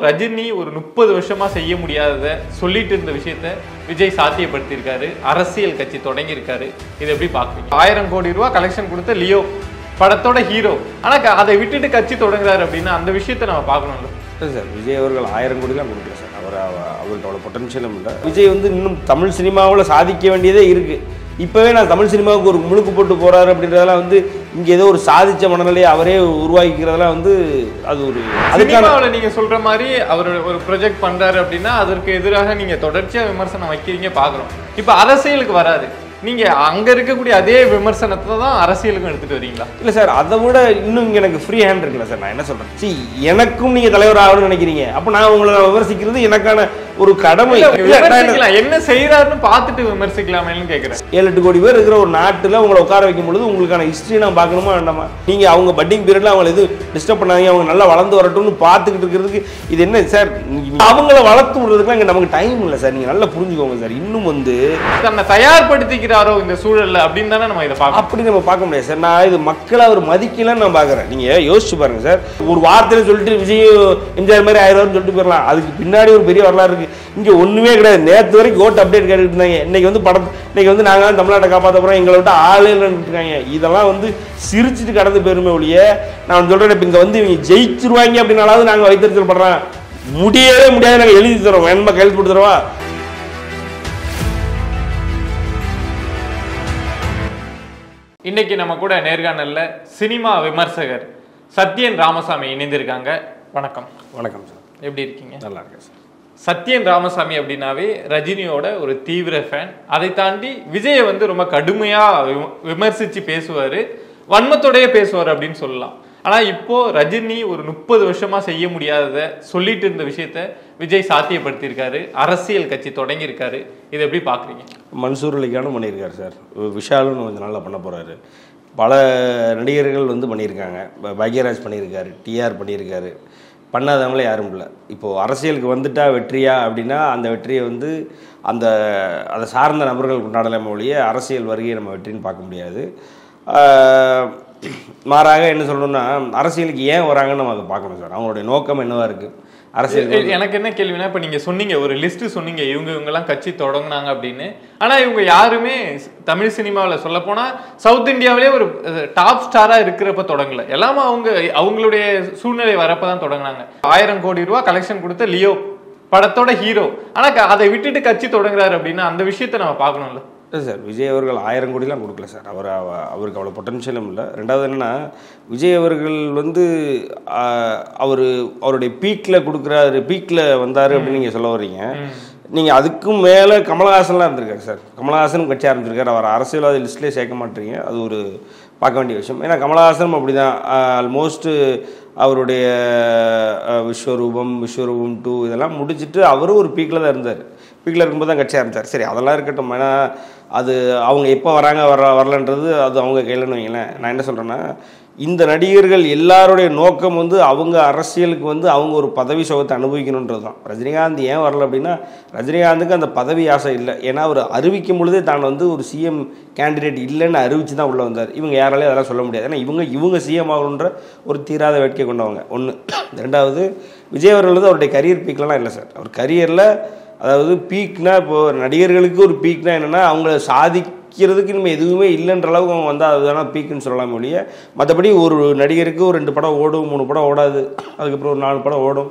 ரஜினி ஒரு 30 வருஷமா செய்ய முடியாததை சொல்லிட்டு இருந்த விஷயத்த விஜய் சாத்தியப்படுத்தியிருக்காரு. அரசியல் கட்சி தொடங்கியிருக்காரு. இதை எப்படி பார்க்குறீங்க? 1000 கோடி ரூபாய் கலெக்ஷன் கொடுத்த லியோ படத்தோட ஹீரோ, ஆனா அதை விட்டுட்டு கட்சி தொடங்குறாரு அப்படின்னா அந்த விஷயத்த நம்ம பார்க்கணும்ல. சார் விஜய் அவர்கள் 1000 கோடிலாம் கொடுக்கல சார். அவருக்கு அவ்வளோ பொட்டன்ஷியலும் இல்லை. விஜய் வந்து இன்னும் தமிழ் சினிமாவில் சாதிக்க வேண்டியதே இருக்கு. இப்போவே நான் தமிழ் சினிமாவுக்கு ஒரு முழுக்கு போட்டு போறாரு அப்படின்றதெல்லாம் வந்து இங்கே ஏதோ ஒரு சாதிச்ச மனநிலையை அவரே உருவாக்கிக்கிறதெல்லாம் வந்து அது ஒரு அதுக்கான நீங்க சொல்ற மாதிரி அவர் ஒரு ப்ரொஜெக்ட் பண்றாரு அப்படின்னா அதற்கு எதிராக நீங்க தொடர்ச்சியா விமர்சனம் வைக்கிறீங்க பார்க்குறோம். இப்போ அரசியலுக்கு வராது, நீங்க அங்க இருக்கக்கூடிய அதே விமர்சனத்தை தான் அரசியலுக்கும் எடுத்துட்டு வரீங்களா? இல்ல சார், அதை விட இன்னும் எனக்கு ஃப்ரீ ஹேண்ட் இருக்குல்ல சார். நான் என்ன சொல்றேன், எனக்கும் நீங்க தலைவர் ஆகணும்னு நினைக்கிறீங்க, அப்ப நான் உங்களை விமர்சிக்கிறது எனக்கான ஒரு கடமை. என்ன செய்யறாருன்னு பார்த்துட்டு விமர்சிக்கலாமேன்னு கேட்கிறேன். 7-8 கோடி பேர் இருக்கிற ஒரு நாட்டுல உங்களை உட்கார வைக்கும் பொழுது உங்களுக்கான ஹிஸ்டரி நான் பார்க்கணுமா வேண்டாமா? நீங்க அவங்க பட்டிங் பீரியட்ல அவங்க எதுவும் டிஸ்டர்ப் பண்ணாதீங்க, அவங்க நல்லா வளர்ந்து வரட்டும்னு பார்த்துக்கிட்டு இருக்கிறதுக்கு இது என்ன சார்? அவங்கள வளர்த்து விடுறதுக்குலாம் இங்க நமக்கு டைம் இல்லை சார். நீங்க நல்லா புரிஞ்சுக்கோங்க சார். இன்னும் வந்து தன்னை தயார்படுத்திக்கிறாரோ இந்த சூழல்ல அப்படின்னு தானே நம்ம இதை பார்க்க. அப்படி நம்ம பார்க்க முடியாது சார். நான் இது மக்களை அவர் மதிக்கலன்னு நான் பார்க்குறேன். நீங்க யோசிச்சு பாருங்க சார். ஒரு வார்த்தையில சொல்லிட்டு விஜய் எம்ஜிஆர் மாதிரி 1000 சொல்லிட்டு போயிடலாம். அதுக்கு பின்னாடி ஒரு பெரிய வரலாறு இருக்கு. இங்க ஒண்ணுமே கிடையாது. நேற்று வரைக்கும் ஓட்டு அப்டேட் கேட்டுட்டு இருந்தாங்க. இன்னைக்கு வந்து இன்னைக்கு வந்து நாங்க தமிழ்நாட்டை காப்பாற்ற போறோம், எங்களை விட்டு ஆளே இருக்காங்க. இதெல்லாம் வந்து சிரிச்சுட்டு கடந்து பெருமை ஒழிய நான் சொல்றேன், இப்ப இங்க வந்து இவங்க ஜெயிச்சிருவாங்க அப்படின்னாலாவது நாங்க வைத்தறிச்சல் பண்றோம். முடியவே முடியாது, நாங்க எழுதி தரோம், வேணுமா கையெழுத்து போட்டு தருவா. இன்னைக்கு நம்ம கூட நேர்காணல்ல சினிமா விமர்சகர் சத்யன் ராமசாமி இணைந்திருக்காங்க. வணக்கம். வணக்கம் சார், எப்படி இருக்கீங்க? நல்லா இருக்கேன் சார். சத்யன் ராமசாமி அப்படின்னாவே ரஜினியோட ஒரு தீவிர ஃபேன். அதை தாண்டி விஜயை வந்து ரொம்ப கடுமையா விமர்சிச்சு பேசுவாரு, வன்மத்தோடய பேசுவார் அப்படின்னு சொல்லலாம். ஆனா இப்போ ரஜினி ஒரு 30 வருஷமா செய்ய முடியாததை சொல்லிட்டு இருந்த விஷயத்த விஜய் சாத்தியப்படுத்தியிருக்காரு. அரசியல் கட்சி தொடங்கியிருக்காரு. இதை எப்படி பாக்குறீங்க? மன்சூர் அலிகானும் பண்ணியிருக்காரு சார். விஷாலும் கொஞ்சம் நாளில் பண்ண போறாரு. பல நடிகர்கள் வந்து பண்ணியிருக்காங்க. பாக்யராஜ் பண்ணியிருக்காரு, டிஆர் பண்ணியிருக்காரு. பண்ணாதவங்களே யாரும் இல்லை. இப்போது அரசியலுக்கு வந்துட்டா வெற்றியா அப்படின்னா அந்த வெற்றியை வந்து அதை சார்ந்த நபர்கள் கொண்டாடலாமே ஒழிய அரசியல் வருகையை நம்ம வெற்றின்னு பார்க்க முடியாது. மாறாக என்ன சொல்லணும்னா, அரசியலுக்கு ஏன் வராங்கன்னு நம்ம அதை பார்க்கணும் சார். அவங்களுடைய நோக்கம் என்னவா இருக்குது அரசியல். எனக்கு என்ன கேள்வினா, இப்போ நீங்கள் சொன்னீங்க, ஒரு லிஸ்ட்டு சொன்னீங்க, இவங்கெல்லாம் கட்சி தொடங்கினாங்க அப்படின்னு. ஆனால் இவங்க யாருமே தமிழ் சினிமாவில் சொல்லப்போனால் சவுத் இந்தியாவிலே ஒரு டாப் ஸ்டாராக இருக்கிறப்ப தொடங்கலை. எல்லாமே அவங்களுடைய சூழ்நிலை வரப்போ தான் தொடங்கினாங்க. 1000 கோடி ரூபா கலெக்ஷன் கொடுத்த லியோ படத்தோட ஹீரோ, ஆனால் அதை விட்டுட்டு கட்சி தொடங்குறாரு அப்படின்னா அந்த விஷயத்தை நம்ம பார்க்கணும்ல. இல்லை சார், விஜய் அவர்கள் 1000 கோடிலாம் கொடுக்கல சார். அவருக்கு அவ்வளோ பொட்டன்ஷியலும் இல்லை. ரெண்டாவது என்னென்னா, விஜய் அவர்கள் வந்து அவருடைய பீக்கில் கொடுக்குறாரு, பீக்கில் வந்தார் அப்படின்னு நீங்கள் சொல்ல வர்றீங்க. நீங்கள் அதுக்கும் மேலே கமலஹாசன்லாம் இருந்திருக்காரு சார். கமலஹாசனும் கட்சி ஆரம்பிச்சிருக்காரு. அவர் அரசியல்வாதி லிஸ்ட்லேயே சேர்க்க மாட்டீங்க. அது ஒரு பார்க்க வேண்டிய விஷயம். ஏன்னா கமலஹாசனும் அப்படி தான். ஆல்மோஸ்ட்டு அவருடைய விஸ்வரூபம் 2 இதெல்லாம் முடிச்சுட்டு அவரும் ஒரு பீக்கில் தான் இருந்தார். பீக்கில் இருக்கும்போது தான் கட்சி ஆரம்பித்தார். சரி, அதெல்லாம் இருக்கட்டும். ஏன்னா அது அவங்க எப்போ வரலன்றது அது அவங்க கையிலன்னு வைங்களேன். நான் என்ன சொல்கிறேன்னா, இந்த நடிகர்கள் எல்லாருடைய நோக்கம் வந்து அவங்க அரசியலுக்கு வந்து அவங்க ஒரு பதவி சுகத்தை அனுபவிக்கணுன்றது தான். ரஜினிகாந்த் ஏன் வரல அப்படின்னா, ரஜினிகாந்துக்கு அந்த பதவி ஆசை இல்லை. ஏன்னா அவர் அறிவிக்கும் பொழுதே தான் வந்து ஒரு சிஎம் கேண்டிடேட் இல்லைன்னு அறிவித்து தான் உள்ளே வந்தார். இவங்க யாராலையும் அதெல்லாம் சொல்ல முடியாது. ஏன்னா இவங்க சிஎம் ஆகணுன்ற ஒரு தீராத வேட்கை கொண்டவங்க. ஒன்று. ரெண்டாவது, விஜய் அவர்கள் வந்து அவருடைய கரியர் பீக்லாம் இல்லை சார். அவர் கரியரில் அதாவது பீக்னா, இப்போது நடிகர்களுக்கு ஒரு பீக்னா என்னென்னா, அவங்கள சாதிக்கிறதுக்கு இனிமேல் எதுவுமே இல்லைன்ற அளவுக்கு அவங்க வந்தால் அதுதானே பீக்குன்னு சொல்லலாம் ஒழிய, மற்றபடி ஒரு நடிகருக்கு ஒரு 2 படம் ஓடும், 3 படம் ஓடாது, அதுக்கப்புறம் ஒரு 4 படம் ஓடும்.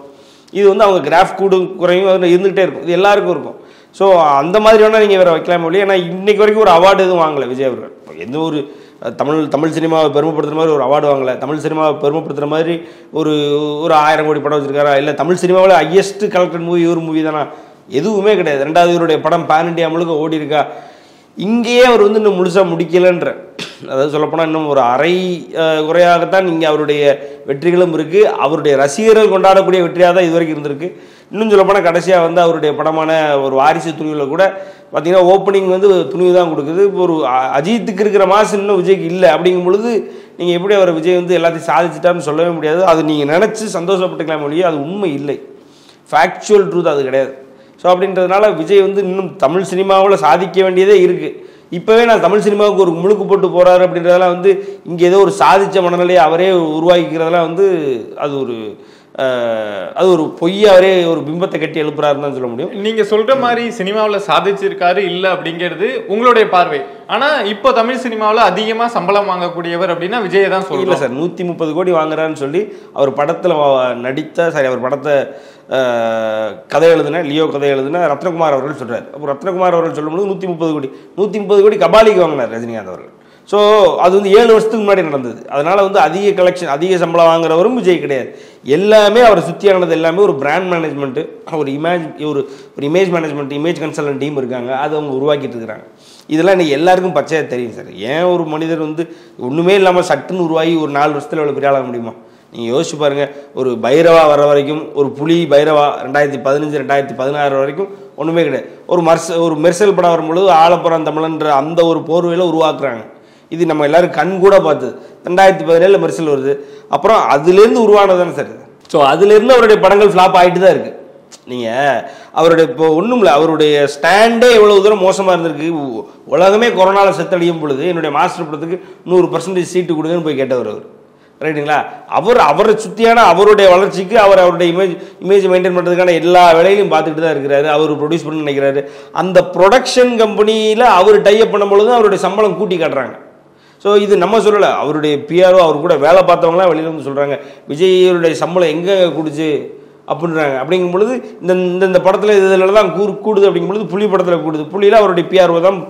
இது வந்து அவங்க கிராஃப் கூடும் குறையும் அதில் இருந்துகிட்டே இருக்கும். இது எல்லாருக்கும் இருக்கும். ஸோ அந்த மாதிரி வேணால் நீங்கள் வேறு வைக்கலாம் ஒழிய. ஏன்னா இன்றைக்கு வரைக்கும் ஒரு அவார்டு எதுவும் வாங்கலை விஜய் அவர்கள். எந்த ஒரு தமிழ் சினிமாவை பெருமைப்படுத்துகிற மாதிரி ஒரு அவார்டு வாங்கலை. தமிழ் சினிமாவை பெருமைப்படுத்துகிற மாதிரி ஒரு 1000 கோடி படம் வச்சுருக்காரா? இல்லை தமிழ் சினிமாவில் ஹையஸ்ட் கலெக்டட் மூவி ஒரு மூவி தானே? எதுவுமே கிடையாது. ரெண்டாவது, இவருடைய படம் பேன் இண்டியா முழுக்க ஓடி இருக்கா? இங்கேயே அவர் வந்து இன்னும் முழுசாக முடிக்கலைன்ற, அதாவது சொல்லப்போனால் இன்னும் ஒரு அரை குறையாகத்தான் இங்கே அவருடைய வெற்றிகளும் இருக்குது. அவருடைய ரசிகர்கள் கொண்டாடக்கூடிய வெற்றியாக தான் இது வரைக்கும் இருந்திருக்கு. இன்னும் சொல்லப்போனால் கடைசியாக வந்து அவருடைய படமான ஒரு வாரிசு துணிவில் கூட பார்த்தீங்கன்னா ஓப்பனிங் வந்து துணிவு தான் கொடுக்குது. இப்போ ஒரு அஜித்துக்கு இருக்கிற மாசு இன்னும் விஜய்க்கு இல்லை. அப்படிங்கும் பொழுது நீங்கள் எப்படி அவர் விஜய் வந்து எல்லாத்தையும் சாதிச்சிட்டான்னு சொல்லவே முடியாது. அது நீங்கள் நினச்சி சந்தோஷப்பட்டுக்கலாம் மொழியே, அது உண்மை இல்லை. ஃபேக்சுவல் ட்ரூத் அது கிடையாது. ஸோ அப்படின்றதுனால விஜய் வந்து இன்னும் தமிழ் சினிமாவில் சாதிக்க வேண்டியதே இருக்குது. இப்போவே நான் தமிழ் சினிமாவுக்கு ஒரு முழுக்கு போட்டு போகிறாரு அப்படின்றதெல்லாம் வந்து இங்கே ஏதோ ஒரு சாதித்த மனநிலையை அவரே உருவாக்கிக்கிறதெல்லாம் வந்து அது ஒரு அது ஒரு பொய்யாவே ஒரு பிம்பத்தை கட்டி எழுப்புறாருன்னு தான் சொல்ல முடியும். நீங்க சொல்ற மாதிரி சினிமாவில் சாதிச்சிருக்காரு இல்லை அப்படிங்கிறது உங்களுடைய பார்வை. ஆனா இப்போ தமிழ் சினிமாவில் அதிகமா சம்பளம் வாங்கக்கூடியவர் அப்படின்னா விஜயை தான் சொல்லல. இல்லை சார், 130 கோடி வாங்குறான்னு சொல்லி அவர் படத்தில் நடித்த அவர் படத்தை கதை எழுதுன லியோ கதை எழுதுன ரத்னகுமார் அவர்கள் சொல்றாரு. அப்போ ரத்னகுமார் அவர்கள் சொல்லும்போது 130 கோடி கபாலிக்கு வாங்கினார் ரஜினிகாந்த் அவர்கள். ஸோ அது 7 வருஷத்துக்கு முன்னாடி நடந்தது. அதனால் அதிக கலெக்ஷன் அதிக சம்பளம் வாங்குறவரும் விஜய் கிடையாது. எல்லாமே அவரை சுற்றியானது எல்லாமே ஒரு பிராண்ட் மேனேஜ்மெண்ட்டு, ஒரு image management, image consultant team இருக்காங்க. அதை அவங்க உருவாக்கிட்டு இருக்கிறாங்க. இதெல்லாம் இன்றைக்கி எல்லாருக்கும் பச்சையாக தெரியும் சார். ஏன் ஒரு மனிதர் ஒன்றுமே இல்லாமல் சட்டுன்னு உருவாகி ஒரு 4 வருஷத்தில் எவ்வளோ பெரிய ஆக முடியுமா? நீங்கள் யோசிச்சு பாருங்கள். ஒரு பைரவா வர வரைக்கும், ஒரு புலி பைரவா 2015 2016 வரைக்கும் ஒன்றுமே கிடையாது. ஒரு மெர்சல் படம் வரும்பொழுது ஆலப்புறம் தமிழன்ற அந்த ஒரு போர்வையில் உருவாக்குறாங்க. இது நம்ம எல்லாரும் கண் கூட பார்த்தது. 2017 மெர்சல் வருது. அப்புறம் அதுலேருந்து உருவானது தானே சார். ஸோ அதுலேருந்து அவருடைய படங்கள் ஃப்ளாப் ஆகிட்டு தான் இருக்குது. நீங்கள் அவருடைய இப்போ ஒன்றும் இல்லை, அவருடைய ஸ்டாண்டே எவ்வளோ தூரம் மோசமாக இருந்திருக்கு. உலகமே கொரோனாவில் செத்தடியும் பொழுது என்னுடைய மாஸ்டர் படத்துக்கு 100% சீட்டு கொடுங்கன்னு போய் கேட்டவர் அவர். ரைட்டுங்களா? அவரை சுற்றியான அவருடைய வளர்ச்சிக்கு அவருடைய இமேஜ் மெயின்டைன் பண்ணுறதுக்கான எல்லா வேலையிலையும் பார்த்துக்கிட்டு தான் இருக்கிறாரு. அவர் ப்ரொடியூஸ் பண்ண நினைக்கிறாரு. அந்த ப்ரொடக்ஷன் கம்பெனியில் அவர் டைப் பண்ணும்பொழுது அவருடைய சம்பளம் கூட்டி காட்டுறாங்க. ஸோ இது நம்ம சொல்லலை, அவருடைய பிஆர்ஓ அவர் கூட வேலை பார்த்தவங்களாம் வெளியில் வந்து சொல்கிறாங்க விஜய்யுடைய சம்பளம் எங்கே கூடுச்சு அப்படின்றாங்க. அப்படிங்கும் பொழுது இந்த படத்தில் இதில் தான் கூடுது. அப்படிங்கும் பொழுது புலி படத்தில் கூடுது. புலியில் அவருடைய பிஆர்ஓ தான்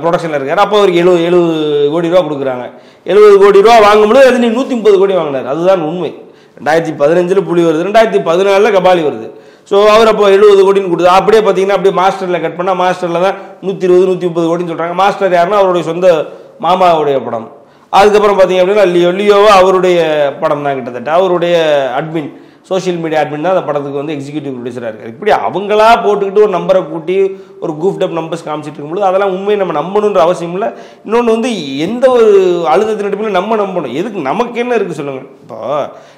ப்ரொடக்ஷனில் இருக்கார். அப்போ அவருக்கு 70 கோடி ரூபா கொடுக்குறாங்க. 70 கோடி ரூபா வாங்கும்பொழுது அது 130 கோடி வாங்கினார். அதுதான் உண்மை. 2015 புலி வருது, 2014 கபாலி வருது. ஸோ அவர் அப்போ 70 கோடின்னு கொடுது. அப்படியே பார்த்தீங்கன்னா அப்படியே மாஸ்டரில் கட் பண்ணால் மாஸ்டரில் தான் 120 130 கோடின்னு சொல்கிறாங்க. மாஸ்டர் யாருன்னா அவருடைய சொந்த மாமாவுடைய படம். அதுக்கப்புறம் பார்த்தீங்க அப்படின்னா லியோவா அவருடைய படம் தான். கிட்டத்தட்ட அவருடைய அட்மின், சோஷியல் மீடியா அட்மின் தான் அந்த படத்துக்கு எக்ஸிக்யூட்டிவ் ப்ரொடியூசராக இருக்கார். இப்படி அவங்களா போட்டுக்கிட்டு ஒரு நம்பரை கூட்டி ஒரு கூஃப்ட் நம்பர்ஸ் காமிச்சிட்டு இருக்கும்போது அதெல்லாம் உண்மையை நம்ம நம்பணுன்ற அவசியம் இல்லை. இன்னொன்று எந்த ஒரு அழுத்தத்தின் அடிப்படையில் நம்ம நம்பணும். எதுக்கு நமக்கு என்ன இருக்குது சொல்லுங்கள். இப்போ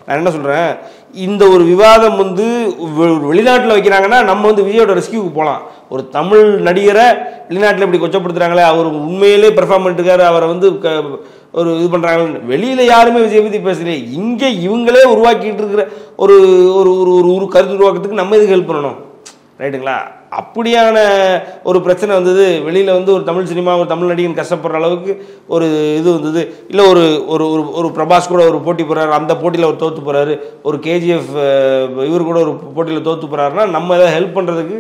நான் என்ன சொல்கிறேன், இந்த ஒரு விவாதம் வெளிநாட்டில் வைக்கிறாங்கன்னா நம்ம விஜயோட ரெஸ்கியூக்கு போகலாம். ஒரு தமிழ் நடிகரை வெளிநாட்டில் இப்படி கொச்சப்படுத்துகிறாங்களே, அவர் உண்மையிலே பெர்ஃபார்ம் பண்ணிட்டுருக்காரு, அவரை ஒரு இது பண்ணுறாங்க. வெளியில் யாருமே விஜய் பற்றி பேசலையே. இங்கே இவங்களே உருவாக்கிட்டு இருக்கிற ஒரு ஒரு கருத்து உருவாக்கத்துக்கு நம்ம எதுக்கு ஹெல்ப் பண்ணணும்? ரைட்டுங்களா? அப்படியான ஒரு பிரச்சனை வந்தது. வெளியில் ஒரு தமிழ் சினிமா, ஒரு தமிழ் நடிகன் கஷ்டப்படுற அளவுக்கு ஒரு இது வந்தது. இல்லை ஒரு பிரபாஸ் கூட ஒரு போட்டி போகிறாரு, அந்த போட்டியில் அவர் தோற்று போகிறாரு. ஒரு கேஜிஎஃப் இவர் கூட ஒரு போட்டியில் தோற்று போகிறாருன்னா நம்ம எதாவது ஹெல்ப் பண்ணுறதுக்கு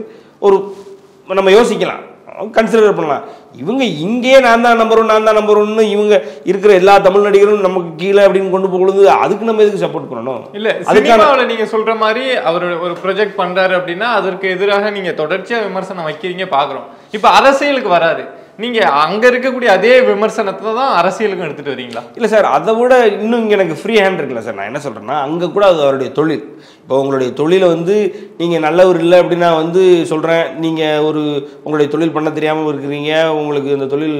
நம்ம யோசிக்கலாம், கன்சிடர் பண்ணலாம். இவங்க இங்கே நான் தான் நம்பர் ஒன்று இவங்க இருக்கிற எல்லா தமிழ் நடிகரும் நமக்கு கீழே அப்படின்னு கொண்டு போகுது. அதுக்கு நம்ம எதுக்கு சப்போர்ட் பண்ணணும்? இல்ல சினிமாவில் நீங்க சொல்ற மாதிரி அவர் ஒரு ப்ரொஜெக்ட் பண்றாரு அப்படின்னா அதற்கு எதிராக நீங்க தொடர்ச்சியா விமர்சனம் வைக்கிறீங்க, பாக்குறோம். இப்ப அரசியலுக்கு வராரு, நீங்க அங்க இருக்கக்கூடிய அதே விமர்சனத்தை தான் அரசியலுக்கும் எடுத்துட்டு வரீங்களா? இல்ல சார், அதை விட இன்னும் இங்க எனக்கு ஃப்ரீ ஹேண்ட் இருக்குல்ல சார். நான் என்ன சொல்றேன்னா, அங்க கூட அது அவருடைய தொழில். இப்போ உங்களுடைய தொழிலை நீங்க நல்லவர் இல்லை அப்படின்னு நான் சொல்றேன். நீங்க உங்களுடைய தொழில் பண்ண தெரியாம இருக்கிறீங்க, உங்களுக்கு இந்த தொழில்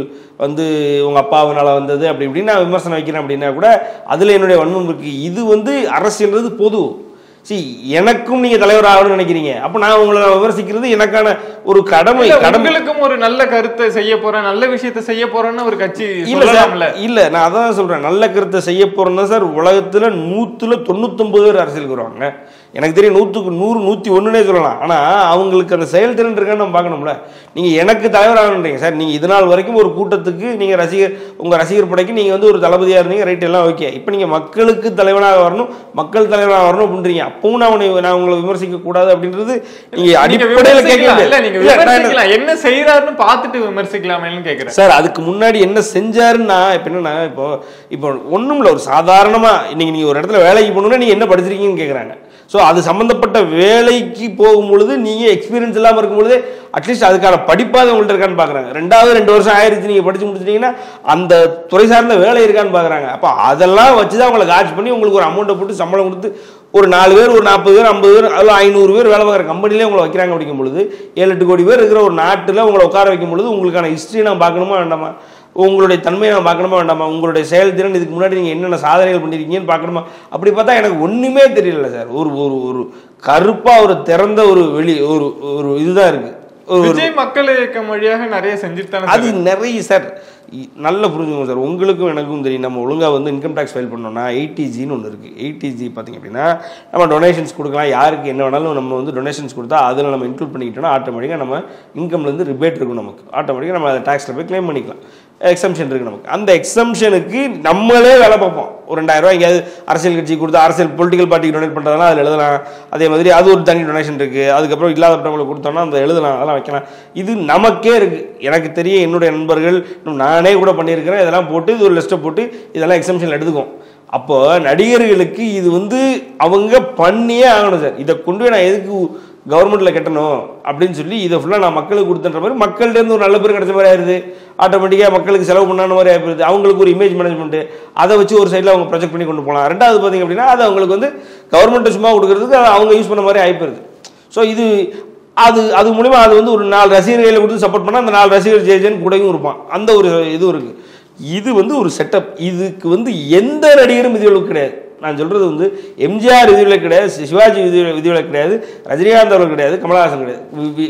உங்க அப்பாவினால வந்தது அப்படி இப்படின்னு நான் விமர்சனம் வைக்கிறேன் அப்படின்னா கூட அதுல என்னுடைய வன்மம் இருக்கு. இது அரசியல்ன்றது பொது. எனக்கும் நீங்க தலைவர் ஆகணும்னு நினைக்கிறீங்க, அப்ப நான் உங்களை விமர்சிக்கிறது எனக்கான ஒரு கடமை. கடமைகளுக்கும் ஒரு நல்ல கருத்தை செய்ய போறேன், நல்ல விஷயத்தை செய்ய போறேன்னு ஒரு கட்சி இல்ல. நான் அதான் சொல்றேன், நல்ல கருத்தை செய்ய போறேன்னா சார், உலகத்துல 199 பேர் அரசியலுக்கு வருவாங்க. எனக்கு தெரியும் 100க்கு 100 101னே சொல்லலாம். ஆனா அவங்களுக்கு அந்த செயல்திறன் இருக்கான்னு நம்ம பார்க்கணும்ல. நீங்க எனக்கு தலைவர் ஆகணுன்றீங்க சார். நீங்க இது நாள் வரைக்கும் ஒரு கூட்டத்துக்கு நீங்க உங்க ரசிகர் படைக்கு நீங்க ஒரு தளபதியா இருந்தீங்க, ரைட், எல்லாம் ஓகே. இப்ப நீங்க மக்களுக்கு தலைவனாக வரணும், மக்கள் தலைவனாக வரணும் அப்படின்றீங்க. அப்பவும் நான் உங்களை விமர்சிக்க கூடாது அப்படின்றது நீங்க அடிப்படையில் கேட்கல. என்ன செய்யறாருன்னு பார்த்துட்டு விமர்சிக்கலாமேன்னு கேட்கிறேன் சார். அதுக்கு முன்னாடி என்ன செஞ்சாருன்னா, இப்ப என்னன்னா, இப்போ ஒண்ணும் இல்லை, ஒரு சாதாரணமா இன்னைக்கு நீங்க ஒரு இடத்துல வேலைக்கு போகணும்னா நீங்க என்ன படிச்சிருக்கீங்கன்னு கேட்கறாங்க. ஸோ அது சம்மந்தப்பட்ட வேலைக்கு போகும்பொழுது நீங்கள் எக்ஸ்பீரியன்ஸ் இல்லாமல் இருக்கும்பொழுது அட்லீஸ்ட் அதுக்கான படிப்பாக உங்கள்கிட்ட இருக்கான்னு பார்க்குறாங்க. 2 வருஷம் ஆயிடுச்சு, நீங்கள் படித்து முடிச்சிட்டிங்கன்னா அந்த துறை சார்ந்த வேலை இருக்கான்னு பார்க்குறாங்க. அப்போ அதெல்லாம் வச்சு தான் உங்களை காட்சி பண்ணி உங்களுக்கு ஒரு அமௌண்ட்டை போட்டு சம்பளம் கொடுத்து ஒரு 4 பேர், ஒரு 40 பேர், 50 பேர், அதில் 500 பேர் வேலை பார்க்குற கம்பெனிலே உங்களை வைக்கிறாங்க. அப்படிக்கும் பொழுது 7-8 கோடி பேர் இருக்கிற ஒரு நாட்டில் உங்களை உட்கார வைக்கும் பொழுது உங்களுக்கான ஹிஸ்ட்ரி நான் பார்க்கணுமா வேண்டாமா? உங்களுடைய தன்மையை நான் பார்க்கணுமா வேண்டாமா? உங்களுடைய செயல்திறன், இதுக்கு முன்னாடி நீங்கள் என்னென்ன சாதனைகள் பண்ணியிருக்கீங்கன்னு பார்க்கணுமா? அப்படி பார்த்தா எனக்கு ஒன்றுமே தெரியல சார். ஒரு கருப்பாக ஒரு திறந்த ஒரு இதுதான் இருக்குது. விஜய் மக்கள் இயக்கம் வழியாக நிறைய செஞ்சுட்டு அது நிறைய சார். நல்ல புரிஞ்சுக்கோங்க சார், உங்களுக்கும் எனக்கும் தெரியும். நம்ம ஒழுங்காக வந்து இன்கம் டேக்ஸ் ஃபைல் பண்ணோம்னா 80Gன்னு ஒன்று இருக்குது. 80G பார்த்திங்க அப்படின்னா நம்ம டொனேஷன்ஸ் கொடுக்கலாம், யாருக்கு என்ன வேணாலும் நம்ம வந்து டொனேஷன்ஸ் கொடுத்தா அதில் நம்ம இன்க்ளூட் பண்ணிக்கிட்டோம்னா ஆட்டோமேட்டிக்காக நம்ம இன்கம்லேருந்து ரிபேட் இருக்கும், நமக்கு ஆட்டோமேட்டிக்காக நம்ம அதை டேக்ஸில் போய் கிளைம் பண்ணிக்கலாம். எக்ஸம்ஷன் இருக்குது நமக்கு. அந்த எக்ஸம்ஷனுக்கு நம்மளே வேலை பார்ப்போம். ஒரு 2000 ரூபா எங்கேயாவது அரசியல் கட்சி கொடுத்து அரசியல் பொலிட்டிக்கல் பார்ட்டிக்கு டொனேட் பண்ணுறதுனா அதில் எழுதலாம். அதே மாதிரி அது ஒரு தனி டொனேஷன் இருக்குது. அதுக்கப்புறம் இல்லாதவங்களுக்கு கொடுத்தோம்னா அந்த எழுதலாம், அதெல்லாம் வைக்கலாம். இது நமக்கே இருக்குது. எனக்கு தெரியும், என்னுடைய நண்பர்கள், நானே கூட பண்ணியிருக்கிறேன். இதெல்லாம் போட்டு இது ஒரு லிஸ்ட்டை போட்டு இதெல்லாம் எக்ஸம்ஷன் எடுத்துக்கும். அப்போ நடிகர்களுக்கு இது வந்து அவங்க பண்ணியே ஆகணும் சார். இதை கொண்டு போய் நான் எதுக்கு கவர்மெண்ட்டில் கட்டணும் அப்படின்னு சொல்லி இதை ஃபுல்லாக நான் மக்களுக்கு கொடுத்துன்ற மாதிரி மக்கள்கிட்டேருந்து ஒரு நல்ல பேர் கிடைச்ச மாதிரி ஆயிடுது. ஆட்டோமேட்டிக்காக மக்களுக்கு செலவு பண்ணான மாதிரி ஆகிடுது. அவங்களுக்கு ஒரு இமேஜ் மேனேஜ்மெண்ட்டு, அதை வச்சு ஒரு சைடில் அவங்க ப்ரொஜெக்ட் பண்ணி கொண்டு போகலாம். ரெண்டாவது பார்த்திங்க அப்படின்னா அது அவங்களுக்கு வந்து கவர்மெண்ட்டை சும்மா கொடுக்குறதுக்கு அதை அவங்க யூஸ் பண்ண மாதிரி ஆகிப்போகுது. ஸோ இது அது மூலிமா அது வந்து ஒரு 4 ரசிகர்களை கொடுத்து சப்போர்ட் பண்ணால் அந்த 4 ரசிகர் ஜேஜேன்னு கூடயும் இருப்பான். அந்த ஒரு இதுவும் இருக்குது. இது வந்து ஒரு செட்டப். இதுக்கு வந்து எந்த நடிகரும் விதிவிலக்கு கிடையாது. நான் சொல்கிறது வந்து எம்ஜிஆர் விதிவிலக்கு கிடையாது, சிவாஜி விதிவிலக்கு கிடையாது, ரஜினிகாந்த் அவர்கள் கிடையாது, கமலஹாசன் கிடையாது,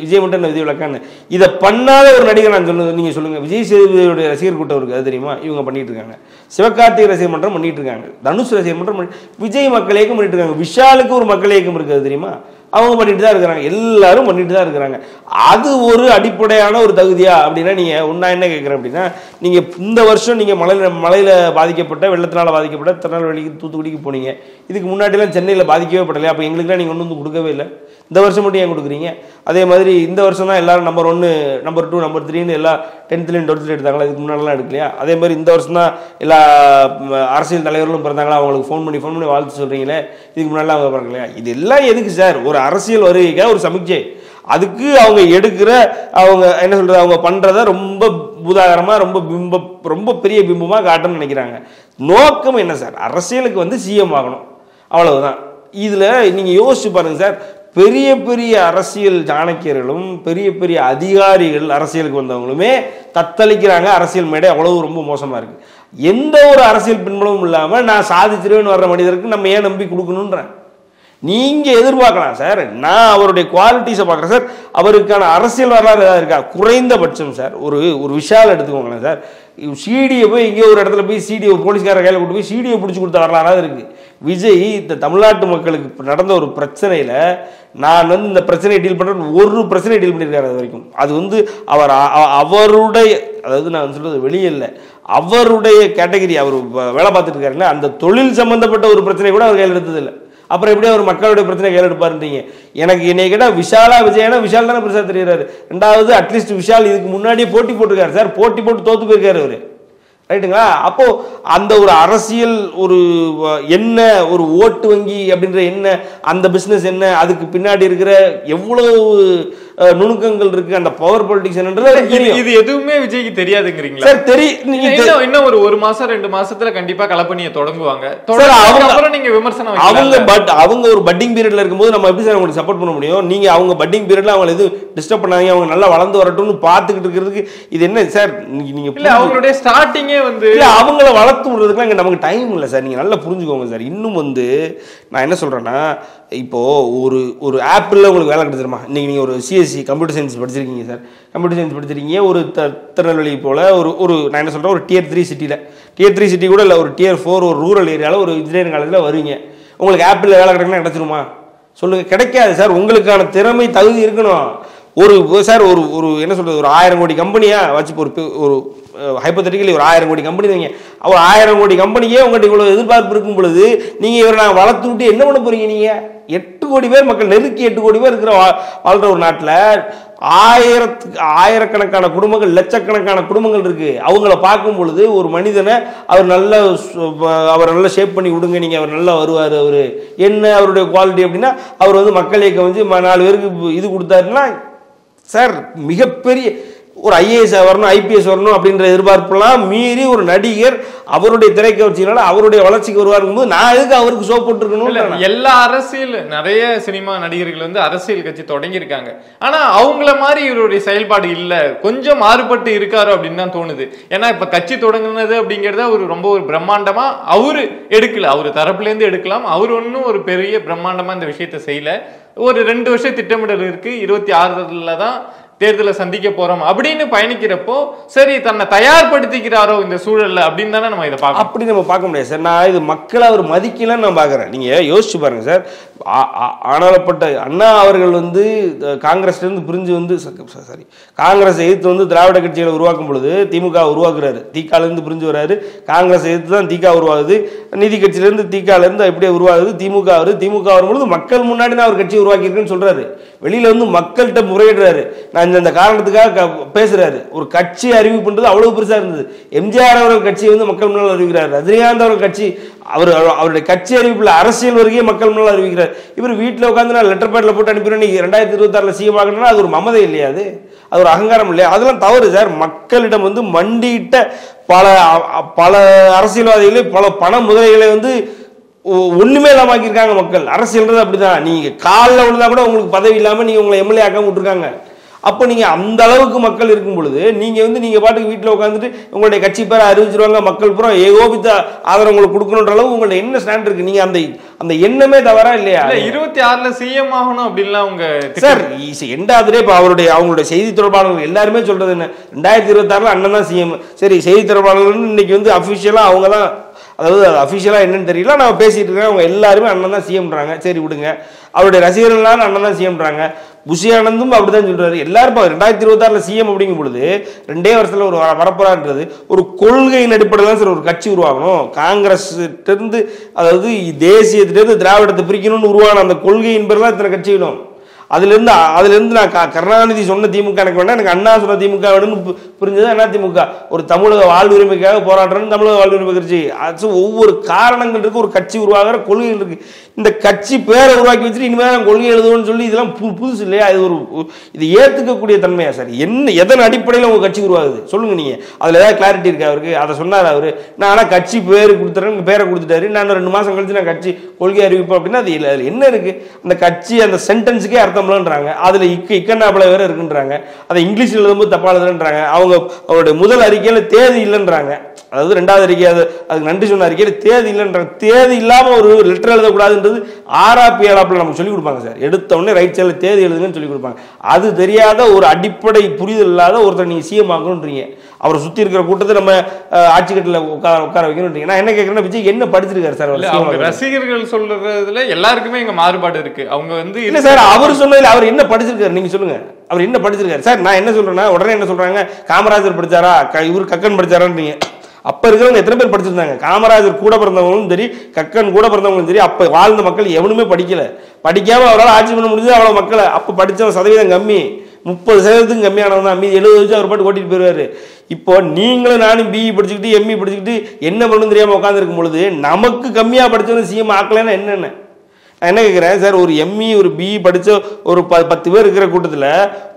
விஜய் மட்டும் விதிவிலக்கான்னு. இதை பண்ணாத ஒரு நடிகர் நான் சொன்னது நீங்கள் சொல்லுங்கள். விஜய் சேதுபதியோடைய ரசிகர் கூட்டம் இருக்குது, அது தெரியுமா? இவங்க பண்ணிட்டு இருக்காங்க. சிவகார்த்திகை ரசிகர் மன்றம் பண்ணிட்டு இருக்காங்க. தனுஷ் ரசிகர் மன்றம் விஜய் மக்கள் இயக்கம் பண்ணிட்டு இருக்காங்க. விஷாலுக்கு ஒரு மக்கள் இயக்கம் இருக்குது, தெரியுமா? அவங்க பண்ணிட்டு தான் இருக்கிறாங்க. எல்லாரும் பண்ணிட்டு தான் இருக்கிறாங்க. அது ஒரு அடிப்படையான ஒரு தகுதியா அப்படின்னா நீங்கள் ஒன்றா என்ன கேட்குறேன் அப்படின்னா, நீங்கள் இந்த வருஷம் நீங்கள் மழையில் பாதிக்கப்பட்ட வெள்ளத்தினால் பாதிக்கப்பட்ட திருநெல்வேலிக்கு தூத்துக்குடிக்கு போனீங்க. இதுக்கு முன்னாடிலாம் சென்னையில் பாதிக்கவே படலையா? அப்போ எங்களுக்குலாம் நீங்கள் ஒன்றும் வந்து கொடுக்கவே இல்லை. இந்த வருஷம் மட்டும் ஏன் கொடுக்குறீங்க? அதே மாதிரி இந்த வருஷம் தான் எல்லாரும் நம்பர் 1, நம்பர் 2, நம்பர் 3ன்னு எல்லா 10th 12th எடுத்தாங்களா? இதுக்கு முன்னாடிலாம் எடுக்கலையா? அதே மாதிரி இந்த வருஷம் தான் எல்லா அரசியல் தலைவர்களும் பிறந்தாங்களா? அவங்களுக்கு ஃபோன் பண்ணி வாழ்த்து சொல்கிறீங்களே, இதுக்கு முன்னாடிலாம் அவங்க பிறக்கலையா? இது எல்லாம் எதுக்கு சார்? ஒரு அரசியல் வருகைக்காக ஒரு சமிக்ஜை. அதுக்கு அவங்க எடுக்கிற அவங்க என்ன சொல்கிறது, அவங்க பண்ணுறத ரொம்ப பூதாகரமாக ரொம்ப பெரிய பிம்பமாக காட்டணும்னு நினைக்கிறாங்க. நோக்கம் என்ன சார்? அரசியலுக்கு வந்து சிஎம் ஆகணும், அவ்வளவுதான். இதில் நீங்கள் யோசிச்சு பாருங்கள் சார், பெரிய பெரிய அரசியல் சாணக்கியர்களும் பெரிய பெரிய அதிகாரிகள் அரசியலுக்கு வந்தவங்களுமே தத்தளிக்கிறாங்க. அரசியல் மேடை அவ்வளவு ரொம்ப மோசமாக இருக்குது. எந்த ஒரு அரசியல் பின்புலமும் இல்லாமல் நான் சாதிச்சிருவேன்னு வர்ற மனிதருக்கு நம்ம ஏன் நம்பி கொடுக்கணுன்றேன்? நீங்கள் எதிர்பார்க்கலாம் சார். நான் அவருடைய குவாலிட்டிஸை பார்க்குறேன் சார். அவருக்கான அரசியல் வரலாறு ஏதாவது இருக்கா? குறைந்தபட்சம் சார் ஒரு விஷால் எடுத்துக்கோங்களேன் சார். சிடியை போய் எங்கேயோ ஒரு இடத்துல போய் சிடியை ஒரு போலீஸ்கார கையில் கொண்டு போய் சிடியை பிடிச்சி கொடுத்த வரலாறாவது இருக்குது. விஜய் இந்த தமிழ்நாட்டு மக்களுக்கு நடந்த ஒரு பிரச்சனையில் நான் வந்து இந்த பிரச்சனையை டீல் பண்ணுறேன், ஒரு பிரச்சனையை டீல் பண்ணியிருக்காரு அது வரைக்கும். அது வந்து அவருடைய, அதாவது நான் சொல்கிறது வெளியே இல்லை, அவருடைய கேட்டகரி, அவர் வேலை பார்த்துட்டு இருக்காருல்ல, அந்த தொழில் சம்மந்தப்பட்ட ஒரு பிரச்சனை கூட அவர் கையில் எடுத்ததில்லை. அப்புறம் எப்படி அவர் மக்களுடைய பிரச்சனை கையில் எடுப்பாருன்றீங்க? எனக்கு என்னை கேட்டால் விஷாலா விஜயனா விஷால் தானே பெருசாக தெரியுறாரு. ரெண்டாவது அட்லீஸ்ட் விஷால் இதுக்கு முன்னாடியே போட்டி போட்டிருக்காரு சார். போட்டி போட்டு தோத்து போயிருக்காரு அவர், ரைட்டுங்களா? அப்போ அந்த ஒரு அரசியல் ஒரு என்ன, ஒரு ஓட்டு வங்கி அப்படின்ற என்ன, அந்த பிஸ்னஸ் என்ன, அதுக்கு பின்னாடி இருக்கிற எவ்வளவு நுணுக்கங்கள் இருக்கு, அந்த பவர் பொலிட்டிக்ஸ் என்னன்றது இது எதுவுமே விஜய்க்கு தெரியாதுங்கிறீங்களா? சார் தெரியும். இன்னும் ஒரு 1 மாசம் 2 மாசத்துல கண்டிப்பா கலப்பணியை தொடங்குவாங்க. நீங்க விமர்சனம் அவங்க ஒரு பட்டிங் பீரியட்ல இருக்கும்போது நம்ம எப்படி சார் உங்களுக்கு சப்போர்ட் பண்ண முடியும்? நீங்க அவங்க பட்டிங் பீரியட்ல அவங்க எதுவும் டிஸ்டர்ப் பண்ணாங்க, அவங்க நல்லா வளர்ந்து வரட்டும்னு பார்த்துக்கிட்டு இருக்கிறதுக்கு இது என்ன சார்? நீங்க அவங்களுடைய ஸ்டார்டிங்கே வந்து அவங்கள வளர்த்து விடுறதுக்குலாம் இங்க நமக்கு டைம் இல்லை சார். நீங்க நல்லா புரிஞ்சுக்கோங்க சார். இன்னும் வந்து நான் என்ன சொல்றேன்னா, இப்போ ஒரு ஆப்பிளில் உங்களுக்கு வேலை கிடைச்சிருமா? இன்னைக்கு நீங்கள் ஒரு சிஎஸ்சி கம்ப்யூட்டர் சயின்ஸ் படிச்சிருக்கீங்க சார். கம்ப்யூட்டர் சயின்ஸ் படிச்சிருக்கீங்க. ஒரு திருநெல்வேலி போல் ஒரு நான் என்ன சொல்கிறேன், ஒரு Tier 3 சிட்டியில், Tier 3 சிட்டி கூட இல்லை, ஒரு Tier 4 ஒரு ரூரல் ஏரியாவில் ஒரு இன்ஜினியரிங் காலேஜில் வருவீங்க. உங்களுக்கு ஆப்பிளில் வேலை கிடைக்கணும் கிடைச்சிருமா? சொல்லுங்கள், கிடைக்காது சார். உங்களுக்கான திறமை தகுதி இருக்கணும். சார் ஒரு என்ன சொல்கிறது, ஒரு 1000 கோடி கம்பெனியாக வச்சு ஒரு ஹைப்போதெட்டிக்கலி ஒரு 1000 கோடி கம்பெனி வைங்க. அவர் 1000 கோடி கம்பெனிக்கே உங்கள்கிட்ட இவ்வளோ எதிர்பார்ப்பு இருக்கும் பொழுது நீங்கள் இவரை நான் வளர்த்து விட்டு என்ன பண்ண போகிறீங்க? நீங்கள் 8 கோடி பேர் மக்கள், நெருக்கி 8 கோடி பேர் இருக்கிற வாழ்கிற ஒரு நாட்டில் ஆயிரக்கணக்கான குடும்பங்கள், லட்சக்கணக்கான குடும்பங்கள் இருக்கு. அவங்கள பார்க்கும் பொழுது ஒரு மனிதனை அவர் நல்லா ஷேப் பண்ணி விடுங்க, நீங்கள் அவர் நல்லா வருவார். அவர் என்ன அவருடைய குவாலிட்டி அப்படின்னா, அவர் வந்து மக்கள் இயக்கம் வந்து 4 பேருக்கு இது கொடுத்தாருன்னா சார், மிகப்பெரிய ஒரு ஐஏஎஸ் வரணும், ஐபிஎஸ் வரணும் அப்படின்ற எதிர்பார்ப்புலாம் மீறி ஒரு நடிகர் அவருடைய திரைக்கட்சியினால அவருடைய வளர்ச்சிக்கு வருவாருக்கும் போது நான் எதுக்கு அவருக்கு ஷோ போட்டுருக்கணும்? எல்லா அரசியல் நிறைய சினிமா நடிகர்கள் வந்து அரசியல் கட்சி தொடங்கியிருக்காங்க. ஆனா அவங்கள மாதிரி இவருடைய செயல்பாடு இல்லை, கொஞ்சம் மாறுபட்டு இருக்காரு அப்படின்னு தான் தோணுது. ஏன்னா இப்ப கட்சி தொடங்குனது அப்படிங்கிறத ரொம்ப ஒரு பிரம்மாண்டமா அவரு எடுக்கல, அவரு தரப்புல இருந்து எடுக்கலாம். அவர் ஒன்னும் ஒரு பெரிய பிரம்மாண்டமா இந்த விஷயத்த செய்யல. ஒரு 2 வருஷம் திட்டமிடல் இருக்கு. 26 தான் தேர்தலை சந்திக்க போறோம் அப்படின்னு பயணிக்கிறப்போ சரி தன்னை தயார்படுத்திக்கிறாரோ இந்த சூழல்ல அப்படின்னு தானே நம்ம இதை பார்க்கணும். அப்படி நம்ம பார்க்க முடியாது சார். நான் இது மக்களை அவர் மதிக்கலன்னு நான் பார்க்குறேன். நீங்கள் யோசிச்சு பாருங்க சார். ஆனாலப்பட்ட அண்ணா அவர்கள் வந்து காங்கிரஸ்லேருந்து பிரிஞ்சு வந்து சாரி காங்கிரஸ் எதிர்த்து வந்து திராவிட கட்சிகளை உருவாக்கும் பொழுது திமுக உருவாக்குறாரு. திகாலேருந்து பிரிஞ்சு வராரு. காங்கிரஸ் எதிர்த்து தான் திக உருவாகுது. நீதி கட்சியிலேருந்து திகாலேருந்து அப்படியே உருவாகுது. திமுக வருது. திமுக வரும்பொழுது மக்கள் முன்னாடி தான் அவர் கட்சி உருவாக்கியிருக்குன்னு சொல்றாரு. வெளியில வந்து மக்கள்கிட்ட முறையிடுறாரு. நான் இந்த காரணத்துக்காக பேசுறாரு. ஒரு கட்சி அறிவிப்பு பண்றது அவ்வளவு பெருசா இருந்தது. எம்ஜிஆர் அவர்கள் கட்சியை வந்து மக்கள் முன்னால் அறிவிக்கிறார். ரஜினிகாந்த் அவர்கள் கட்சி அவருடைய கட்சி அறிவிப்புல அரசியல் வருகையே மக்கள் முன்னால் அறிவிக்கிறார். இவர் வீட்டில் உட்காந்து நான் லெட்டர் பேட்ல போட்டு அனுப்பிடுறேன் 2026 சிஎம் ஆகணும்னா அது ஒரு மமதை இல்லையா? அது ஒரு அகங்காரம் இல்லையா? அதெல்லாம் தவறு சார். மக்களிடம் வந்து மண்டியிட்ட பல அரசியல்வாதிகளே பல பண முதலைகளை வந்து ஒண்ணுமே இல்லாம ஆக்கியிருக்காங்க மக்கள். அரசியல்ன்றது அப்படிதான். நீங்க காலில் விழுந்தா கூட உங்களுக்கு பதவி இல்லாம நீங்க உங்களை எம்எல்ஏ ஆக்காம விட்டுருக்காங்க. அப்போ நீங்க அந்த அளவுக்கு மக்கள் இருக்கும் பொழுது நீங்க பாட்டுக்கு வீட்டில் உட்காந்துட்டு உங்களுடைய கட்சி பேரை அறிவிச்சிருவாங்க, மக்கள் பூரா ஏகோபித்த ஆதரவு உங்களுக்கு கொடுக்கணுன்ற அளவு உங்களுடைய என்ன ஸ்டாண்ட் இருக்கு? நீங்க அந்த எண்ணமே தவறா இல்லையா? 26ல சிஎம் ஆகணும் அப்படின்லாம் உங்க சார் எண்டாவதுலே இப்போ அவங்களுடைய செய்தி தொடர்பாளர்கள் எல்லாருமே சொல்றது என்ன, 2026ல அண்ணன் தான் சிஎம். சரி, செய்தி தொடர்பாளர்கள் இன்னைக்கு வந்து அஃபிஷியலா அவங்க தான், அதாவது அஃபிஷியலாக என்னன்னு தெரியல, நான் பேசிட்டு இருக்கேன், அவங்க எல்லாருமே அண்ணன் தான் சிஎம்ன்றாங்க. சரி விடுங்க. அவருடைய ரசிகர்கள்லாம் அண்ணன் தான் சிஎம்ன்றாங்க. புஷி ஆனந்தும் அப்படிதான் சொல்றாரு. எல்லாரும் 2026ல சிஎம் அப்படிங்கும் பொழுது 2 வருஷத்துல ஒரு வரப்போறான்றது ஒரு கொள்கையின் அடிப்படையில் தான் சார் ஒரு கட்சி உருவாகணும். காங்கிரஸ் இருந்து, அதாவது தேசியத்திலிருந்து திராவிடத்தை பிரிக்கணும்னு உருவான அந்த கொள்கையின் பேர் தான் இத்தனை கட்சிகளும். அதுலேருந்து நான் கருணாநிதி சொன்ன திமுக எனக்கு வேண்டாம், எனக்கு அண்ணா சொன்ன திமுக வேணும்னு புரிஞ்சது. அண்ணா திமுக ஒரு தமிழக வாழ்வுரிமைக்காக போராடுறேன்னு தமிழக வாழ்வுரிமை கட்சி. அது ஒவ்வொரு காரணங்கள் இருக்கு, ஒரு கட்சி உருவாகிற கொள்கைகள் இருக்கு. இந்த கட்சி பேரை உருவாக்கி வச்சுட்டு இனிமேல் கொள்கை எழுதுவோம்னு சொல்லி இதெல்லாம் புதுசு இல்லையா? இது ஏற்றுக்கக்கூடிய தன்மையா சார்? எதன் அடிப்படையில் உங்க கட்சி உருவாகுது சொல்லுங்க. நீங்க அதுல ஏதாவது கிளாரிட்டி இருக்கா அவருக்கு? அதை சொன்னார் அவரு. நான் ஆனால் கட்சி பேரு கொடுத்துறேன், பேரை கொடுத்துட்டாரு, நான் 2 மாசம் கழிச்சு நான் கட்சி கொள்கை அறிவிப்பேன் அப்படின்னா அது இல்லை. அதில் என்ன இருக்கு? அந்த கட்சி அந்த சென்டென்ஸுக்கே அர்த்தம்லன்றாங்க. அதுல இக்கண்ணாப்பிள வேற இருக்குன்றாங்க. அதை இங்கிலீஷ் எழுதும்போது தப்பா எழுதுன்றாங்க. அவருடைய முதல் அறிக்கையில தேதி இல்லைன்றாங்க. அதாவது 2வது அறிக்கை அதுக்கு நன்றி சொன்ன அறிக்கையில் தேதி இல்லைன்றாங்க. தேதி இல்லாம ஒரு லெட்டர் எழுதக்கூடாதுன்றது ஆராப்பி ஏழாப்பில் நமக்கு சொல்லிக் கொடுப்பாங்க சார். எடுத்த உடனே ரைட் சைடில் தேதி எழுதுங்கன்னு சொல்லிக் கொடுப்பாங்க. அது தெரியாத ஒரு அடிப்படை புரிதல் இல்லாத ஒருத்தர் நீங்க சிஎம் ஆகணுன்றீங்க. அவரை சுத்தி இருக்கிற கூட்டத்தை நம்ம ஆட்சி கட்டில உட்கார வைக்கணும்ன்றீங்க. நான் என்ன கேட்கறேன்னா, விஜய் என்ன படிச்சிருக்காரு சார்? ரசிகர்கள் சொல்றதுல எல்லாருக்குமே இங்க மாறுபாடு இருக்கு. அவங்க வந்து இல்ல சார், அவர் சொன்னதுல அவர் என்ன படிச்சிருக்காரு நீங்க சொல்லுங்க. அவர் என்ன படிச்சிருக்காரு சார்? நான் என்ன சொல்றேன்னா, உடனே என்ன சொல்றாங்க, காமராஜர் படிச்சாரா, இவரு கக்கன் படிச்சாரான்றீங்க. அப்ப இருக்கிறவங்க எத்தனை பேர் படிச்சிருந்தாங்க? காமராஜர் கூட பிறந்தவங்களும் சரி, கக்கன் கூட பிறந்தவங்களும் சரி, அப்ப வாழ்ந்த மக்கள் எவனுமே படிக்காம அவரால் ஆட்சி பண்ண முடிஞ்சது அவ்வளவு மக்களை. அப்ப படிச்சவன் சதவீதம் கம்மி, 30% கம்மியானவன் தான். மீதி 70 வச்சு அவர் பாட்டு ஓட்டிட்டு போயிருவாரு. இப்போ நீங்களும் நானும் பிஇ படிச்சுக்கிட்டு எம்இ படிச்சுக்கிட்டு என்ன பண்ணணும் தெரியாம உட்காந்துருக்கும் பொழுது நமக்கு கம்மியா படிச்சவங்க சிஎம் ஆக்கலன்னா என்னென்ன? நான் என்ன கேட்குறேன் சார், ஒரு எம்இ ஒரு பிஇ படித்த ஒரு 10 பேர் இருக்கிற கூட்டத்தில்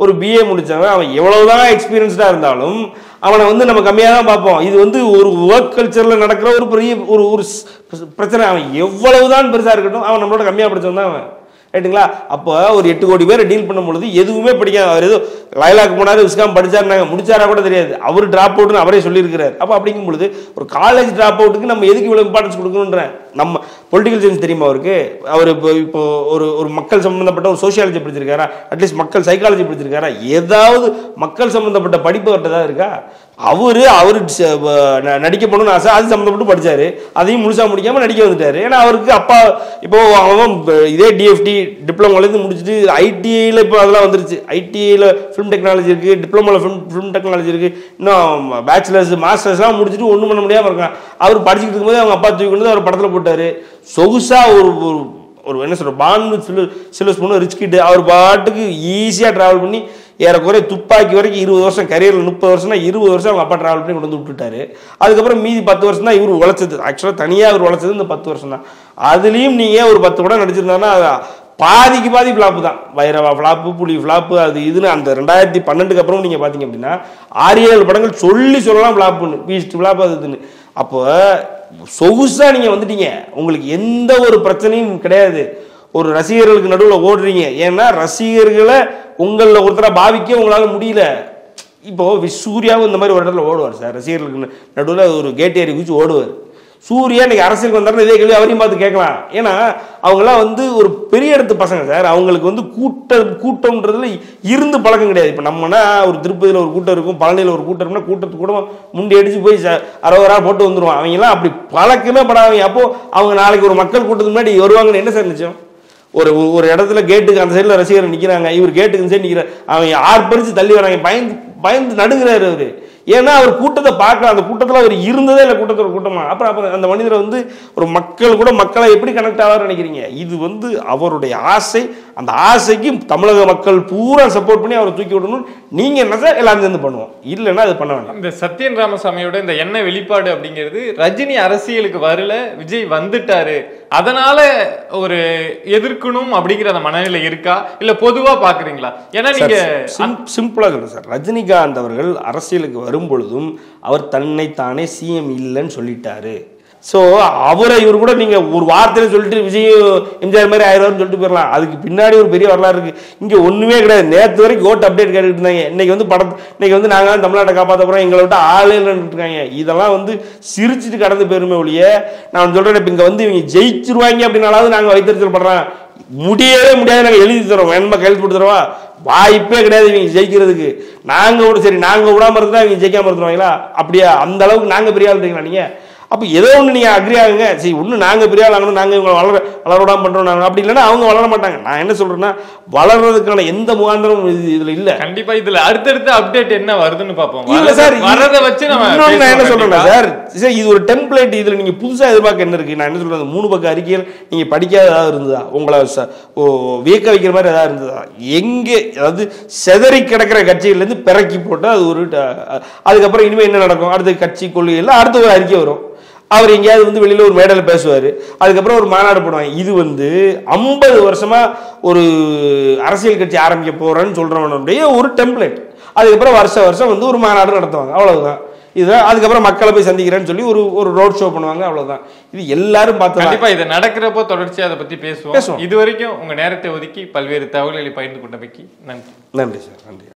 ஒரு பிஏ முடித்தவன் அவன் எவ்வளவுதான் எக்ஸ்பீரியன்ஸ்டாக இருந்தாலும் அவனை வந்து நம்ம கம்மியாக தான் பார்ப்போம். இது வந்து ஒரு ஒர்க் கல்ச்சரில் நடக்கிற ஒரு பெரிய ஒரு பிரச்சனை. அவன் எவ்வளவுதான் பெருசாக இருக்கட்டும், அவன் நம்மளோட கம்மியாக படித்தவன் தான் அவன். ரைட்டுங்களா? அப்போ ஒரு 8 கோடி பேரை டீல் பண்ணும் பொழுது எதுவுமே படிக்காது. அவர் ஏதோ லைலாக்கு போனாரு, விஸ்காம் படிச்சாருனாங்க, முடிச்சாரா கூட தெரியாது. அவர் டிராப் அவுட்னு அவரே சொல்லியிருக்கிறார். அப்போ அப்படிங்கும் பொழுது ஒரு காலேஜ் டிராப் அவுட்டுக்கு நம்ம எதுக்கு இவ்வளோ இம்பார்ட்டன்ஸ் கொடுக்கணுன்ற? நம்ம பொலிட்டிக்கல் சயின்ஸ் தெரியுமா அவருக்கு? அவர் இப்போ ஒரு மக்கள் சம்பந்தப்பட்ட ஒரு சோசியாலஜி படிச்சிருக்காரா? அட்லீஸ்ட் மக்கள் சைக்காலஜி படிச்சிருக்காரா? ஏதாவது மக்கள் சம்பந்தப்பட்ட படிப்பு அவர்கிட்ட தான் இருக்கா? அவரு நடிக்க போகணும்னு ஆசை, அது சம்மந்தப்பட்டு படிச்சாரு, அதையும் முழுசா முடிக்காம நடிக்க வந்துட்டாரு. ஏன்னா அவருக்கு அப்பா இப்போ அவன் இதே டிஎஃப்டி டிப்ளமோலேருந்து முடிச்சுட்டு ஐடிஐல இப்போ அதெல்லாம் வந்துருச்சு. ஐடிஐல ஃபிலிம் டெக்னாலஜி இருக்கு, டிப்ளமோல ஃபிலிம் டெக்னாலஜி இருக்கு, இன்னும் பேச்சுலர்ஸ் மாஸ்டர்ஸ்லாம் முடிச்சுட்டு ஒன்றும் பண்ண முடியாமல் இருக்கான். அவர் படிச்சுட்டு இருக்கும்போது அவங்க அப்பா தூக்கி கொண்டு அவர் படத்தில் போட்டாரு. சொகுசா ஒரு என்ன சொல்ற பாண்டு சிலஸ் பண்ண ரிச் கிட் அவர் பாட்டுக்கு ஈஸியாக டிராவல் பண்ணி ஏறக்குறைய துப்பாக்கி வரைக்கும் 20 வருஷம் கரியரில் 30 வருஷம்னா 20 வருஷம் அவங்க அப்பா டிராவல் பண்ணி கொண்டு வந்து விட்டுட்டாரு. அதுக்கப்புறம் மீதி 10 வருஷம் தான் இவர் உழைச்சது. ஆக்சுவலாக தனியாக அவர் உழைச்சது இந்த 10 வருஷம் தான். அதுலேயும் நீங்கள் ஒரு 10 படம் நடிச்சிருந்தாங்கன்னா பாதிக்கு பாதி ஃப்ளாப்பு தான். வைரவா ஃப்ளாப்பு, புலி ஃப்ளாப்பு, அது இதுன்னு அந்த 2012க்கு அப்புறம் நீங்கள் பார்த்தீங்க அப்படின்னா 6-7 படங்கள் சொல்லலாம் ஃப்ளாப்புன்னு, பீஸ்ட் ஃப்ளாப் அது இதுன்னு. அப்போ சொகுசா நீங்கள் வந்துட்டீங்க, உங்களுக்கு எந்த ஒரு பிரச்சனையும் கிடையாது. ஒரு ரசிகர்களுக்கு நடுவில் ஓடுறீங்க. ஏன்னா ரசிகர்களை உங்களில் ஒருத்தர பாவிக்க உங்களால் முடியல. இப்போ சூர்யாவும் இந்த மாதிரி ஒரு இடத்துல ஓடுவார் சார். ரசிகர்களுக்கு நடுவில் ஒரு கேட் ஏறி குதிச்சு ஓடுவார். சூர்யா இன்னைக்கு அரசியலுக்கு வந்தாருன்னு இதே கேள்வி அவரையும் பார்த்து கேட்கலாம். ஏன்னா அவங்கெல்லாம் வந்து ஒரு பெரிய இடத்து பசங்க சார். அவங்களுக்கு வந்து கூட்டம்ன்றதுல இருந்து பழக்கம் கிடையாது. இப்போ நம்மனா ஒரு திருப்பதியில் ஒரு கூட்டம் இருக்கும், பழனியில் ஒரு கூட்டம் இருக்குன்னா கூட்டத்துக்கு கூட முண்டி அடிச்சு போய் 60 போட்டு வந்துருவான். அவங்கெல்லாம் அப்படி பழக்கமே படாதவங்க. அப்போ அவங்க நாளைக்கு ஒரு மக்கள் கூட்டத்துக்கு முன்னாடி வருவாங்கன்னு என்ன சார் நிச்சயம்? ஒரு இடத்துல கேட்டுக்கு அந்த சைடில் ரசிகர் நிற்கிறாங்க, இவர் கேட்டுக்கு இந்த சைடு நிற்கிறார், அவங்க ஆர்ப்பரிச்சு தள்ளி வராங்க, பயந்து நடுங்கிறாரு அவரு. ஏன்னா அவர் கூட்டத்தை பார்க்கலாம், அந்த கூட்டத்தில் அவர் இருந்ததே இல்லை, கூட்டத்தோட கூட்டமா. அப்புறம் அந்த மனிதரை வந்து ஒரு மக்கள் கூட மக்களை எப்படி கனெக்ட் ஆவார்னு நினைக்கிறீங்க? இது வந்து அவருடைய ஆசை. அந்த ஆசைக்கு தமிழக மக்கள் பூரா சப்போர்ட் பண்ணி அவரை தூக்கி விடணும். நீங்க என்ன சார் எல்லாம் சேர்ந்து பண்ணுவோம், இல்லைன்னா அது பண்ண வேண்டாம். இந்த சத்யன் ராமசாமியோட இந்த எண்ண வெளிப்பாடு அப்படிங்கிறது ரஜினி அரசியலுக்கு வரல, விஜய் வந்துட்டாரு, அதனால ஒரு எதிர்க்கணும் அப்படிங்கிற அந்த மனநிலை இருக்கா, இல்ல பொதுவா பாக்குறீங்களா? ஏன்னா நீங்க சிம்பிளா சொல்லுங்க சார், ரஜினிகாந்த் அவர்கள் அரசியலுக்கு வரும் பொழுதும் அவர் தன்னைத்தானே சிஎம் இல்லைன்னு சொல்லிட்டாரு. ஸோ அவரை இவர் கூட நீங்கள் ஒரு வார்த்தையில சொல்லிட்டு விஜய் எம்ஜிஆர் மாதிரி ஆயிரம் சொல்லிட்டு போயிடலாம். அதுக்கு பின்னாடி ஒரு பெரிய வரலாறு இருக்குது. இங்கே ஒன்றுமே கிடையாது. நேற்று வரைக்கும் ஓட்டு அப்டேட் கேட்டுட்டு இருந்தாங்க. இன்னைக்கு வந்து இன்னைக்கு வந்து நாங்கள் தமிழ்நாட்டை காப்பாற்ற போகிறோம், எங்களை விட்டு ஆளே இல்லைன்னு இருக்காங்க. இதெல்லாம் வந்து சிரிச்சுட்டு கடந்து போயிருமே ஒழிய, நான் சொல்கிறேன் இப்போ இங்கே வந்து இவங்க ஜெயிச்சிருவாங்க அப்படின்னாலாவது நாங்கள் வைத்தறிச்சல் படுறோம். முடியவே முடியாது, நாங்கள் எழுதி தரோம், வேணுமா கையெழுத்து போட்டு தருவா, வாய்ப்பே கிடையாது இவங்க ஜெயிக்கிறதுக்கு. நாங்கள் கூட சரி, நாங்கள் விடாம இருந்தா இவங்க ஜெயிக்காம இருந்துருவாங்களா? அப்படியா? அந்த அளவுக்கு நாங்கள் பெரிய ஆள் இருக்கீங்களா நீங்க? அப்போ ஏதோ ஒன்று நீங்கள் அக்ரி ஆகுங்க. சரி, ஒன்று நாங்கள் பெரிய ஆள் ஆகணும், நாங்கள் இவங்களை வளரவிடாம பண்ணுறோம் நாங்கள், அப்படி இல்லைன்னா அவங்க வளர மாட்டாங்க. நான் என்ன சொல்கிறேன்னா, வளர்றதுக்கான எந்த முகாந்திரமும் இதில் இல்லை. கண்டிப்பாக இதில் அடுத்தடுத்த அப்டேட் என்ன வருதுன்னு பார்ப்போம். இல்லை சார், வரதை வச்சு நம்ம நான் என்ன சொல்கிறேன்னா சார், சரி இது ஒரு டெம்ப்ளேட், இதில் நீங்கள் புதுசாக எதிர்பார்க்க என்ன இருக்குது? நான் என்ன சொல்கிறது, 3 பக்க அறிக்கைகள் நீங்கள் படிக்காத ஏதாவது இருந்ததா? உங்களை வியக்க வைக்கிற மாதிரி ஏதாவது இருந்ததா? எங்கே அதாவது செதறி கிடக்கிற கட்சிகள்லேருந்து பிறக்கி போட்டு அது ஒரு அதுக்கப்புறம் இனிமேல் என்ன நடக்கும், அடுத்த கட்சி கொள்கையில் அடுத்த ஒரு அறிக்கை வரும். அவர் எங்கேயாவது வந்து வெளியில் ஒரு மேடையில் பேசுவார், அதுக்கப்புறம் ஒரு மாநாடு போடுவாங்க. இது வந்து 50 வருஷமா ஒரு அரசியல் கட்சி ஆரம்பிக்க போகிறேன்னு சொல்கிறவனுடைய ஒரு டெம்ப்ளேட். அதுக்கப்புறம் வருஷம் வந்து ஒரு மாநாடு நடத்துவாங்க, அவ்வளவுதான். இதுதான். அதுக்கப்புறம் மக்களை போய் சந்திக்கிறேன்னு சொல்லி ஒரு ரோட் ஷோ பண்ணுவாங்க, அவ்வளவுதான். இது எல்லாரும் பார்த்து கண்டிப்பா இதை நடக்கிறப்போ தொடர்ச்சியாக அதை பற்றி பேசுவோம். இது வரைக்கும் உங்க நேரத்தை ஒதுக்கி பல்வேறு தகவல்களை பகிர்ந்து கொண்டமைக்கு நன்றி. நன்றி சார், நன்றி.